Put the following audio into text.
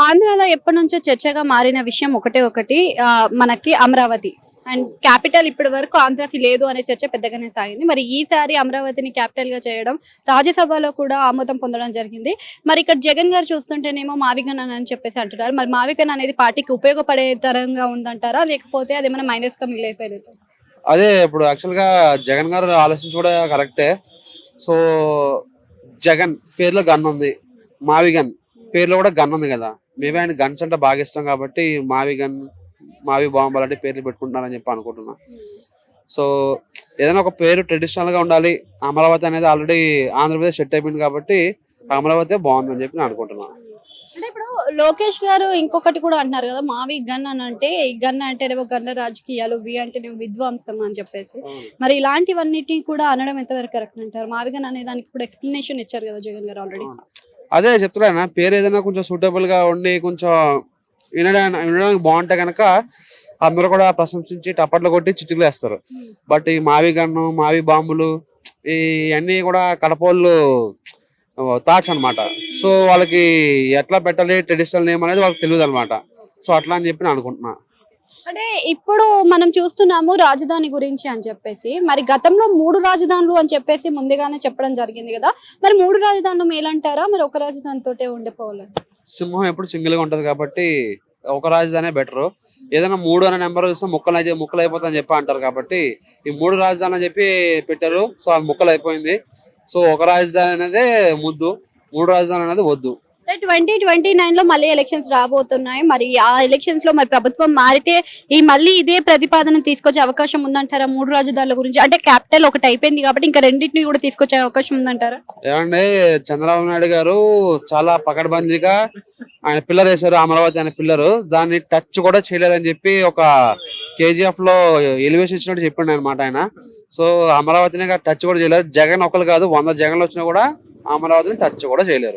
ఆంధ్రాలో ఎప్పటినుంచో చర్చగా మారిన విషయం ఒకటే ఒకటి మనకి అమరావతి. అండ్ క్యాపిటల్ ఇప్పటి వరకు ఆంధ్రాకి లేదు అనే చర్చ పెద్దగానే సాగింది. మరి ఈసారి అమరావతిని క్యాపిటల్ గా చేయడం రాజ్యసభలో కూడా ఆమోదం పొందడం జరిగింది. మరి ఇక్కడ జగన్ గారు చూస్తుంటేనేమో మావిగన్ అని చెప్పేసి అంటున్నారు. మరి మావిగన్ అనేది పార్టీకి ఉపయోగపడే తరంగా ఉందంటారా? లేకపోతే అదేమైనా మైనస్ గా మిగిలిపోయింది? అదే ఇప్పుడు యాక్చువల్‌గా జగన్ గారు ఆలోచించి కూడా కరెక్టే. సో, జగన్ పేరులో గన్ ఉంది. మావి గన్ పేరులో కూడా గన్ ఉంది కదా! మేబీ ఆయన గన్స్ అంటే బాగా ఇష్టం కాబట్టి మావి గన్, మావి బాంబ్ అలాంటి పేర్లు పెట్టుకుంటున్నారని చెప్పి అనుకుంటున్నా. సో, ఏదైనా ఒక పేరు ట్రెడిషనల్‌గా ఉండాలి. అమరావతి అనేది ఆల్రెడీ ఆంధ్రప్రదేశ్ సెట్ అయిపోయింది కాబట్టి అమరావతే బావుందని చెప్పి నేను అనుకుంటున్నా. అంటే ఇప్పుడు లోకేష్ గారు ఇంకొకటి కూడా అంటున్నారు కదా, మావి గన్ అని అంటే ఈ గన్ అంటేనేమో గన్న రాజకీయాలు, వి అంటేనేమో విధ్వంసం అని చెప్పేసి. అవును. మరి ఇలాంటివన్నిటిని కూడా అనడం ఎంతవరకు కరెక్ట్ అంటారు? మావి గన్ అనే దానికి కూడా ఎక్స్ప్లెనేషన్ ఇచ్చారు కదా జగన్ గారు ఆల్రెడీ. అవును. అదే చెప్తున్నానా పేరు ఏదైనా కొంచెం సూటబుల్‌గా ఉండి కొంచెం వినడానికి బావుంటే గనక అందరూ కూడా ప్రశంసించి టపట్లు కొట్టి చిటికలేస్తారు. బట్ ఈ మావి గన్ను, మావి బాంబులు ఇయన్నీ కూడా కడపోళ్ళు థాట్స్ అన్నమాట. సో, వాళ్ళకి ఎట్లా పెట్టాలి ట్రెడిషనల్ నేమ్ అనేది వాళ్ళకి తెలీదన్నమాట. సో, అట్లా అని చెప్పి నేను అనుకుంటున్నా. అంటే ఇప్పుడు మనం చూస్తున్నాము రాజధాని గురించి అని చెప్పేసి. మరి గతంలో 3 రాజధానులు అని చెప్పేసి ముందుగానే చెప్పడం జరిగింది కదా! మరి 3 రాజధానులు మేలంటారా? మరి ఒక రాజధానితోటే ఉండిపోవాలా? సింహం ఎప్పుడు సింగిల్‌గా ఉంటది కాబట్టి ఒక రాజధానే బెటరు. ఏదైనా 3 అనే నంబర్ చూస్తే ముక్కలైపోతాయని చెప్పి అంటారు కాబట్టి ఈ 3 రాజధానులు అని చెప్పి పెట్టారు. సో, అది ముక్కలైపోయింది. సో, ఒక రాజధాని అనేదే ముద్దు. 3 రాజధానులు అనేది వద్దు. 2029లో మళ్ళీ ఎలక్షన్స్ రాబోతున్నాయి. మరి ఆ ఎలక్షన్స్ లో మరి ప్రభుత్వం మారితే మళ్ళీ ఇదే ప్రతిపాదన తీసుకొచ్చే అవకాశం ఉందంటారా? 3 రాజధానుల గురించి. అంటే క్యాపిటల్ ఒకటి అయిపోయింది కాబట్టి ఇంకా రెండింటిని కూడా తీసుకొచ్చే అవకాశం ఉందంటారా? ఏమంటే చంద్రబాబు నాయుడు గారు చాలా పకడ్బందీగా ఆయన పిల్లర్ వేశారు. అమరావతి అనే పిల్లరు. దాన్ని టచ్ కూడా చేయలేదని చెప్పి ఒక కేజీఎఫ్ లో ఎలివేషన్ ఇచ్చినట్టు చెప్పిండు అనమాట ఆయన. సో, అమరావతిని టచ్ కూడా చేయలేదు. జగన్ ఒకరు కాదు 100 జగన్లు వచ్చినా కూడా అమరావతిని టచ్ కూడా చేయలేరు.